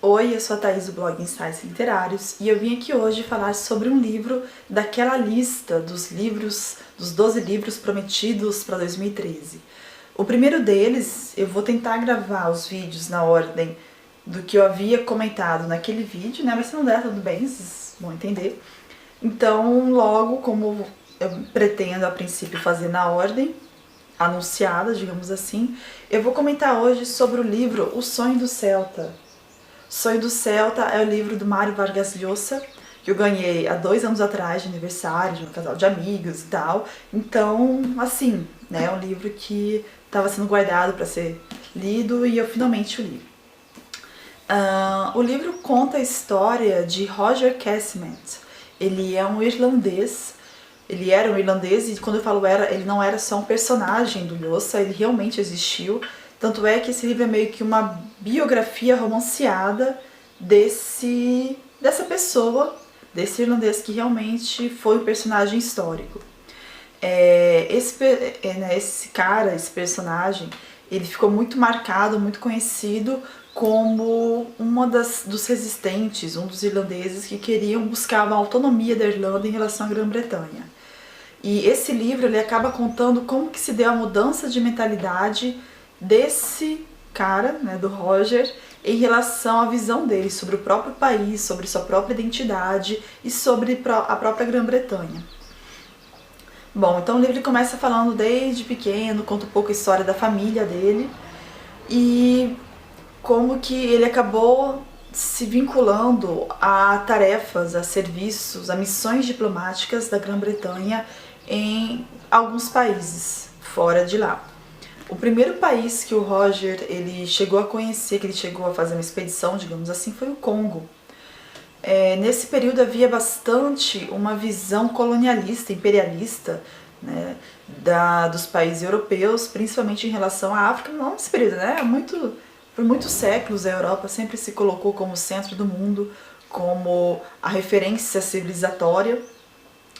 Oi, eu sou a Thaís do blog Insights Literários e eu vim aqui hoje falar sobre um livro daquela lista dos 12 livros prometidos para 2013. O primeiro deles, eu vou tentar gravar os vídeos na ordem do que eu havia comentado naquele vídeo, né? Mas se não der, tudo bem, vocês vão entender. Então, logo, como eu pretendo a princípio fazer na ordem anunciada, digamos assim, eu vou comentar hoje sobre o livro O Sonho do Celta. Sonho do Celta é o livro do Mário Vargas Llosa, que eu ganhei há 2 anos atrás de aniversário, de um casal de amigos e tal. Então, assim, né, é um livro que estava sendo guardado para ser lido e eu finalmente o li. O livro conta a história de Roger Casement. Ele é um irlandês. Ele era um irlandês e quando eu falo era, ele não era só um personagem do Llosa, ele realmente existiu. Tanto é que esse livro é meio que uma biografia romanceada dessa pessoa, desse irlandês que realmente foi um personagem histórico. Esse personagem, ele ficou muito marcado, muito conhecido como dos resistentes, um dos irlandeses que buscavam a autonomia da Irlanda em relação à Grã-Bretanha. E esse livro ele acaba contando como que se deu a mudança de mentalidade desse cara, né, do Roger, em relação à visão dele sobre o próprio país, sobre sua própria identidade e sobre a própria Grã-Bretanha. Bom, então o livro começa falando desde pequeno, conta um pouco a história da família dele e como que ele acabou se vinculando a tarefas, a serviços, a missões diplomáticas da Grã-Bretanha em alguns países fora de lá. O primeiro país que o Roger ele chegou a conhecer, que ele chegou a fazer uma expedição, digamos assim, foi o Congo. Nesse período havia bastante uma visão colonialista, imperialista, né, dos países europeus, principalmente em relação à África. Não nesse período, né? Por muitos séculos a Europa sempre se colocou como centro do mundo, como a referência civilizatória.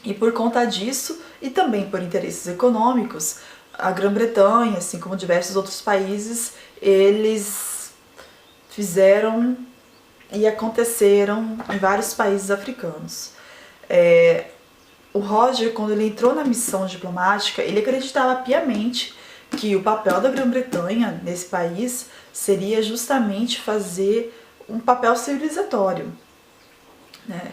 E por conta disso, e também por interesses econômicos, a Grã-Bretanha, assim como diversos outros países, eles fizeram e aconteceram em vários países africanos. O Roger, quando ele entrou na missão diplomática, ele acreditava piamente que o papel da Grã-Bretanha nesse país seria justamente fazer um papel civilizatório, né?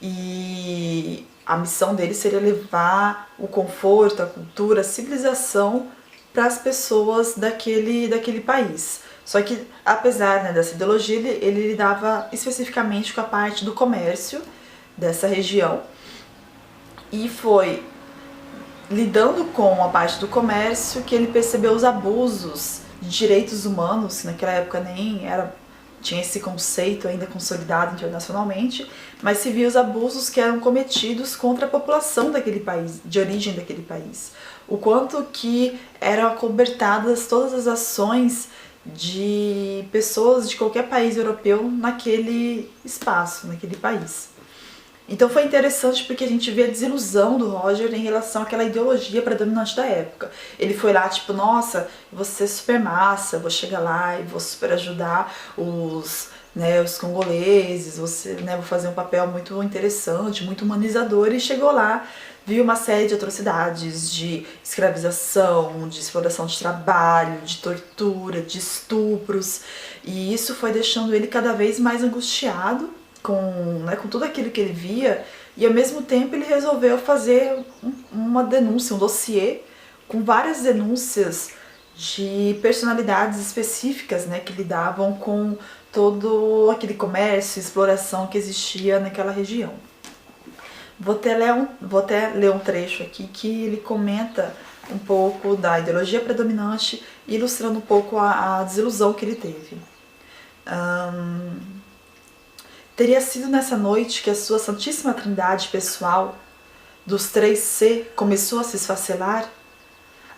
E a missão dele seria levar o conforto, a cultura, a civilização para as pessoas daquele país. Só que, apesar, né, dessa ideologia, ele lidava especificamente com a parte do comércio dessa região. E foi lidando com a parte do comércio que ele percebeu os abusos de direitos humanos, que naquela época nem tinha esse conceito ainda consolidado internacionalmente, mas se via os abusos que eram cometidos contra a população daquele país, de origem daquele país. O quanto que eram acobertadas todas as ações de pessoas de qualquer país europeu naquele espaço, naquele país. Então foi interessante porque a gente vê a desilusão do Roger em relação àquela ideologia predominante da época. Ele foi lá tipo, nossa, eu vou ser super massa, vou chegar lá e vou super ajudar os congoleses, vou fazer um papel muito interessante, muito humanizador, e chegou lá, viu uma série de atrocidades, de escravização, de exploração de trabalho, de tortura, de estupros, e isso foi deixando ele cada vez mais angustiado com tudo aquilo que ele via, e ao mesmo tempo ele resolveu fazer uma denúncia, um dossiê com várias denúncias de personalidades específicas, né, que lidavam com todo aquele comércio e exploração que existia naquela região. Vou até ler um trecho aqui que ele comenta um pouco da ideologia predominante, ilustrando um pouco a desilusão que ele teve. Teria sido nessa noite que a sua Santíssima Trindade pessoal, dos 3C, começou a se esfacelar?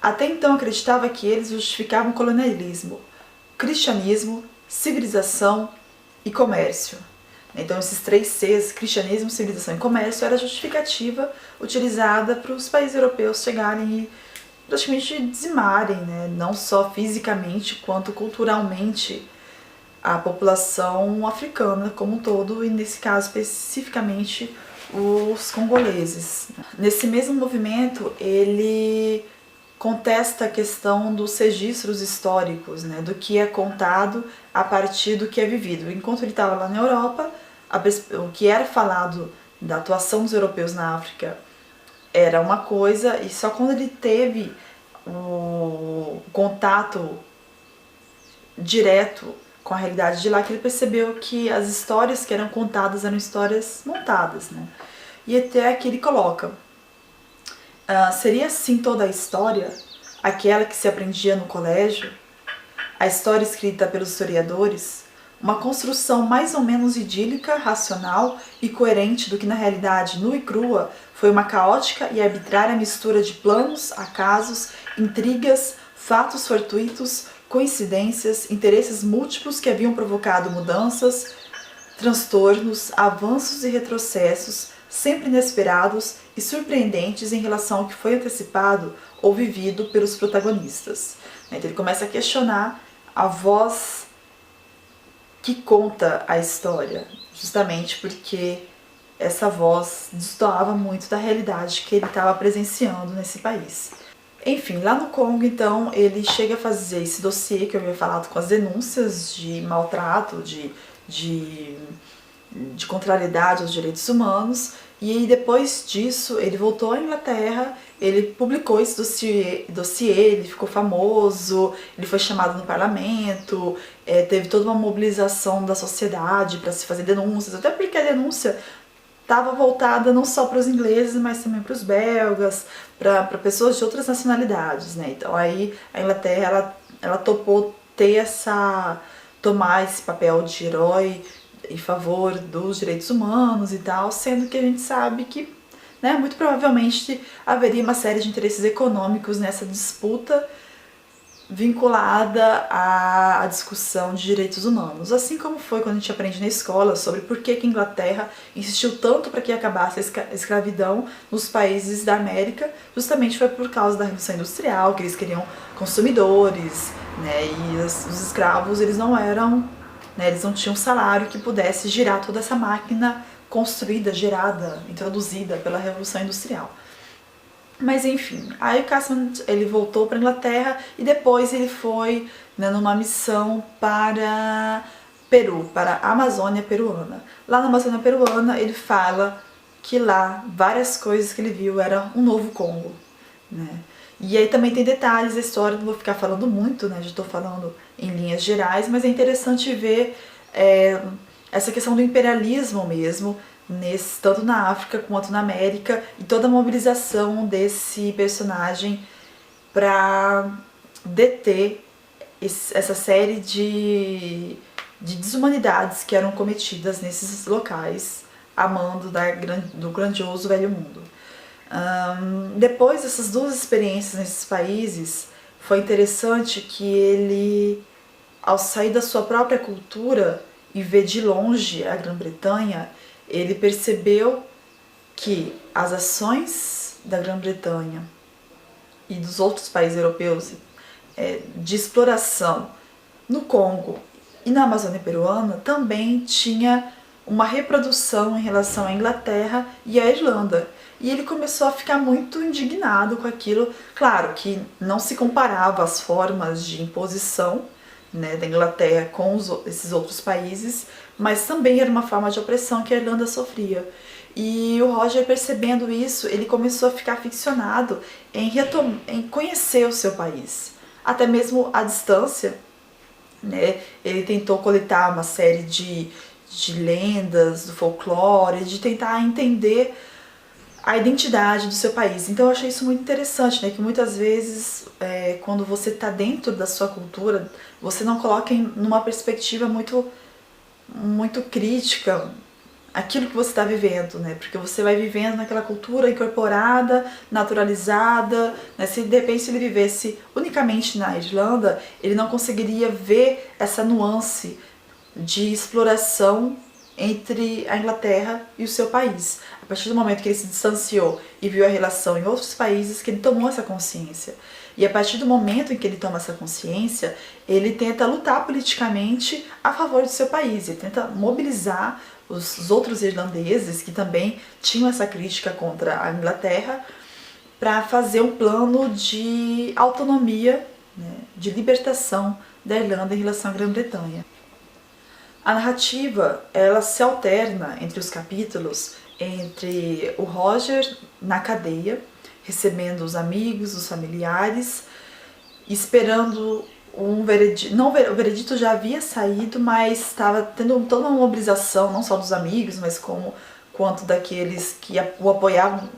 Até então acreditava que eles justificavam colonialismo, cristianismo, civilização e comércio. Então esses 3Cs, cristianismo, civilização e comércio, era a justificativa utilizada para os países europeus chegarem e praticamente dizimarem, né, não só fisicamente quanto culturalmente, a população africana como um todo, e nesse caso especificamente os congoleses. Nesse mesmo movimento, ele contesta a questão dos registros históricos, né, do que é contado a partir do que é vivido. Enquanto ele estava lá na Europa, o que era falado da atuação dos europeus na África era uma coisa, e só quando ele teve o contato direto com a realidade de lá que ele percebeu que as histórias que eram contadas eram histórias montadas, né? E até aqui ele coloca: seria assim toda a história, aquela que se aprendia no colégio, a história escrita pelos historiadores, uma construção mais ou menos idílica, racional e coerente do que na realidade nua e crua foi uma caótica e arbitrária mistura de planos, acasos, intrigas, fatos fortuitos, coincidências, interesses múltiplos que haviam provocado mudanças, transtornos, avanços e retrocessos, sempre inesperados e surpreendentes em relação ao que foi antecipado ou vivido pelos protagonistas. Então ele começa a questionar a voz que conta a história, justamente porque essa voz destoava muito da realidade que ele estava presenciando nesse país. Enfim, lá no Congo, então, ele chega a fazer esse dossiê que eu havia falado, com as denúncias de maltrato, de contrariedade aos direitos humanos, e aí, depois disso ele voltou à Inglaterra, ele publicou esse dossiê, ele ficou famoso, ele foi chamado no parlamento, teve toda uma mobilização da sociedade para se fazer denúncias, até porque a denúncia estava voltada não só para os ingleses, mas também para os belgas, para pessoas de outras nacionalidades, né? Então aí a Inglaterra ela topou tomar esse papel de herói em favor dos direitos humanos e tal, sendo que a gente sabe que, né, muito provavelmente haveria uma série de interesses econômicos nessa disputa vinculada à discussão de direitos humanos, assim como foi quando a gente aprende na escola sobre por que a Inglaterra insistiu tanto para que acabasse a escravidão nos países da América. Justamente foi por causa da Revolução Industrial, que eles queriam consumidores, né, e os escravos eles não eram, né, eles não tinham salário que pudesse girar toda essa máquina construída, gerada, introduzida pela Revolução Industrial. Mas enfim, aí o Cassiman ele voltou para a Inglaterra e depois ele foi, né, numa missão para Peru, para a Amazônia peruana. Lá na Amazônia peruana ele fala que lá várias coisas que ele viu era um novo Congo, né? E aí também tem detalhes da história, não vou ficar falando muito, né? Já estou falando em linhas gerais, mas é interessante ver essa questão do imperialismo mesmo, tanto na África quanto na América, e toda a mobilização desse personagem para deter essa série de desumanidades que eram cometidas nesses locais, a mando do grandioso velho mundo. Depois dessas duas experiências nesses países, foi interessante que ele, ao sair da sua própria cultura e ver de longe a Grã-Bretanha, ele percebeu que as ações da Grã-Bretanha e dos outros países europeus de exploração no Congo e na Amazônia peruana também tinha uma reprodução em relação à Inglaterra e à Irlanda. E ele começou a ficar muito indignado com aquilo. Claro que não se comparava as formas de imposição, né, da Inglaterra com esses outros países, mas também era uma forma de opressão que a Irlanda sofria. E o Roger, percebendo isso, ele começou a ficar aficionado em conhecer o seu país, até mesmo à distância, né? Ele tentou coletar uma série de lendas, do folclore, de tentar entender a identidade do seu país. Então eu achei isso muito interessante, né? Que muitas vezes, quando você está dentro da sua cultura, você não coloca numa perspectiva muito crítica aquilo que você está vivendo, né? Porque você vai vivendo naquela cultura incorporada, naturalizada, né? Se de repente ele vivesse unicamente na Irlanda, ele não conseguiria ver essa nuance de exploração entre a Inglaterra e o seu país. A partir do momento que ele se distanciou e viu a relação em outros países, que ele tomou essa consciência. E a partir do momento em que ele toma essa consciência, ele tenta lutar politicamente a favor do seu país, ele tenta mobilizar os outros irlandeses que também tinham essa crítica contra a Inglaterra para fazer um plano de autonomia, né, de libertação da Irlanda em relação à Grã-Bretanha. A narrativa, ela se alterna entre os capítulos, entre o Roger na cadeia, recebendo os amigos, os familiares, esperando um veredito. Não, o veredito já havia saído, mas estava tendo toda uma mobilização, não só dos amigos, mas quanto daqueles que o apoiavam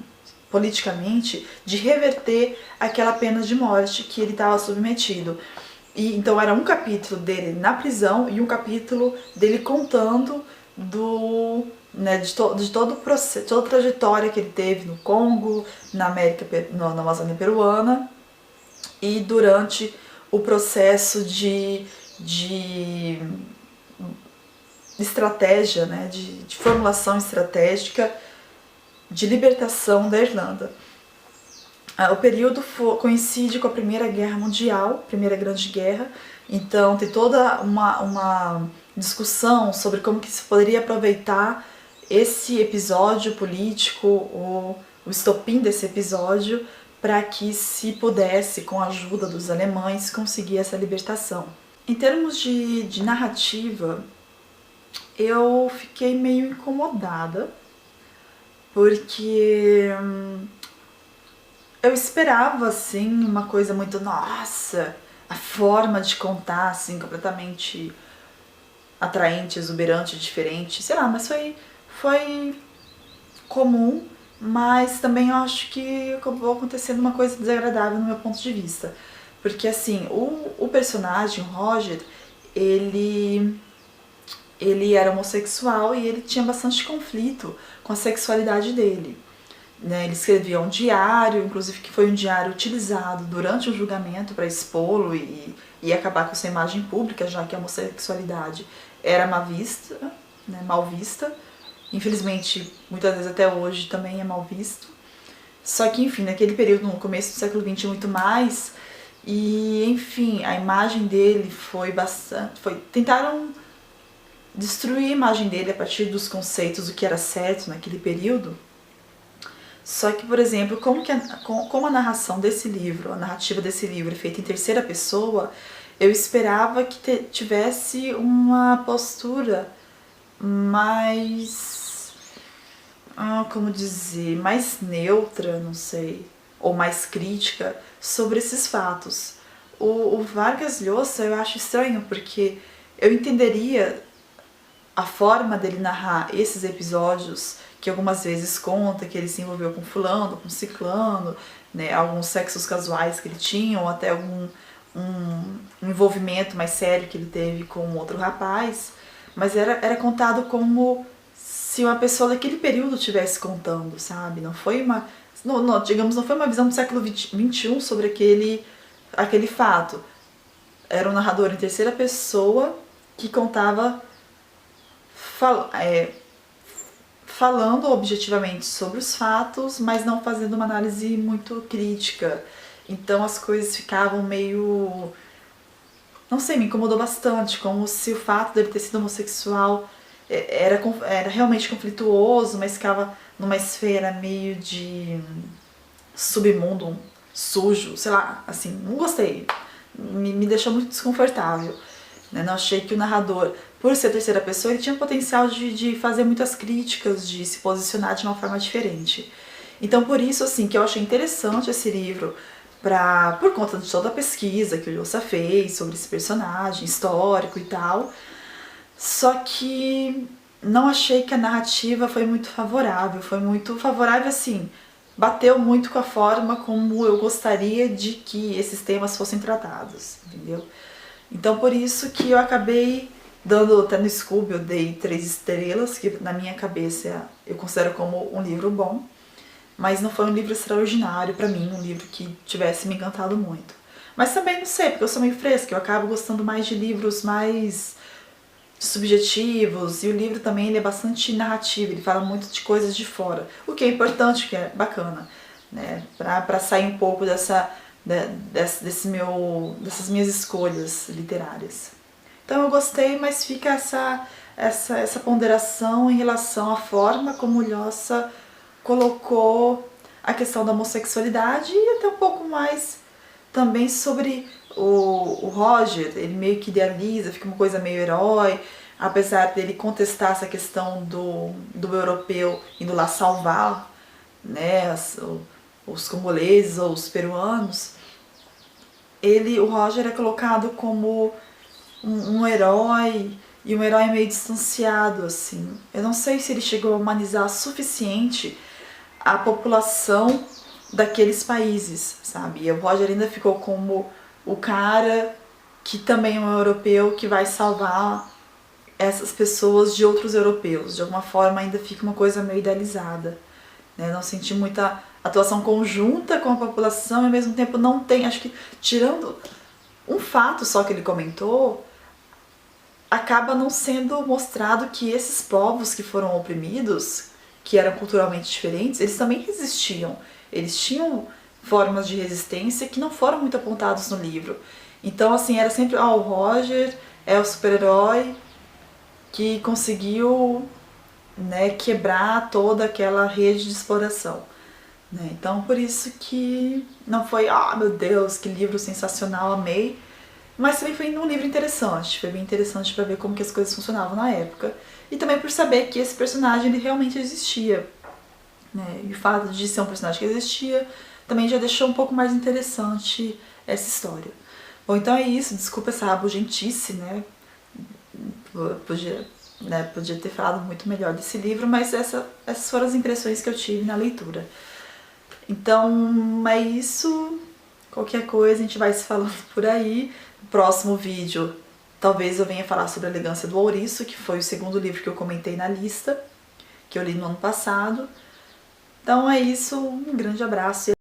politicamente, de reverter aquela pena de morte que ele estava submetido. E então era um capítulo dele na prisão e um capítulo dele contando de todo o processo, toda a trajetória que ele teve no Congo, na Amazônia peruana e durante o processo de estratégia, né, de formulação estratégica de libertação da Irlanda. O período coincide com a Primeira Guerra Mundial, Primeira Grande Guerra, então tem toda uma discussão sobre como que se poderia aproveitar esse episódio político, o estopim desse episódio, para que se pudesse, com a ajuda dos alemães, conseguir essa libertação. Em termos de narrativa, eu fiquei meio incomodada, porque eu esperava, assim, uma coisa muito, nossa, a forma de contar, assim, completamente atraente, exuberante, diferente, sei lá, mas foi comum, mas também eu acho que acabou acontecendo uma coisa desagradável no meu ponto de vista. Porque, assim, o personagem, o Roger, ele era homossexual e ele tinha bastante conflito com a sexualidade dele. Né? Ele escrevia um diário, inclusive que foi um diário utilizado durante o julgamento para expô-lo e acabar com sua imagem pública, já que a homossexualidade era mal vista, né? Mal vista. Infelizmente, muitas vezes até hoje também é mal visto. Só que, enfim, naquele período, no começo do século XX, muito mais. E, enfim, a imagem dele foi bastante... Tentaram destruir a imagem dele a partir dos conceitos do que era certo naquele período. Só que, por exemplo, como a narração desse livro, a narrativa desse livro é feita em terceira pessoa, eu esperava que tivesse uma postura mais, como dizer, mais neutra, não sei, ou mais crítica sobre esses fatos. O Vargas Llosa eu acho estranho, porque eu entenderia a forma dele narrar esses episódios, que algumas vezes conta que ele se envolveu com fulano, com ciclano, né, alguns sexos casuais que ele tinha, ou até algum um envolvimento mais sério que ele teve com outro rapaz, mas era contado como se uma pessoa daquele período estivesse contando, sabe? Não foi uma, digamos, não foi uma visão do século XXI sobre aquele fato. Era um narrador em terceira pessoa que contava falando objetivamente sobre os fatos, mas não fazendo uma análise muito crítica. Então as coisas ficavam meio... não sei, me incomodou bastante, como se o fato dele ter sido homossexual era realmente conflituoso, mas ficava numa esfera meio de submundo, sujo, sei lá, assim, não gostei. Me deixou muito desconfortável. Né? Não achei que o narrador, por ser terceira pessoa, ele tinha potencial de fazer muitas críticas, de se posicionar de uma forma diferente. Então, por isso, assim, que eu achei interessante esse livro, por conta de toda a pesquisa que o Llosa fez sobre esse personagem histórico e tal. Só que não achei que a narrativa foi muito favorável. Foi muito favorável, assim, bateu muito com a forma como eu gostaria de que esses temas fossem tratados, entendeu? Então, por isso que eu acabei dando, até no Scooby, eu dei 3 estrelas, que na minha cabeça eu considero como um livro bom, mas não foi um livro extraordinário pra mim, um livro que tivesse me encantado muito. Mas também não sei, porque eu sou meio fresca, eu acabo gostando mais de livros mais subjetivos, e o livro também ele é bastante narrativo, ele fala muito de coisas de fora, o que é importante, o que é bacana, né? Para sair um pouco dessas minhas escolhas literárias. Então eu gostei, mas fica essa ponderação em relação à forma como o Lhosa colocou a questão da homossexualidade e até um pouco mais também sobre o Roger. Ele meio que idealiza, fica uma coisa meio herói, apesar dele contestar essa questão do europeu indo lá salvar, né, os congoleses ou os peruanos. O Roger é colocado como um herói, e um herói meio distanciado, assim. Eu não sei se ele chegou a humanizar o suficiente a população daqueles países, sabe? E o Roger ainda ficou como o cara que também é um europeu que vai salvar essas pessoas de outros europeus. De alguma forma ainda fica uma coisa meio idealizada, né? Não senti muita atuação conjunta com a população e ao mesmo tempo não tem, acho que tirando um fato só que ele comentou, acaba não sendo mostrado que esses povos que foram oprimidos, que eram culturalmente diferentes, eles também resistiam. Eles tinham formas de resistência que não foram muito apontados no livro. Então, assim, era sempre, o Roger é o super-herói que conseguiu, né, quebrar toda aquela rede de exploração. Né? Então, por isso que não foi, meu Deus, que livro sensacional, amei. Mas também foi um livro interessante, foi bem interessante para ver como que as coisas funcionavam na época. E também por saber que esse personagem ele realmente existia. Né? E o fato de ser um personagem que existia também já deixou um pouco mais interessante essa história. Bom, então é isso, desculpa essa rabugentice, né? Podia ter falado muito melhor desse livro, mas essas foram as impressões que eu tive na leitura. Então é isso, qualquer coisa a gente vai se falando por aí. No próximo vídeo talvez eu venha falar sobre A Elegância do Ouriço, que foi o segundo livro que eu comentei na lista, que eu li no ano passado. Então é isso, um grande abraço.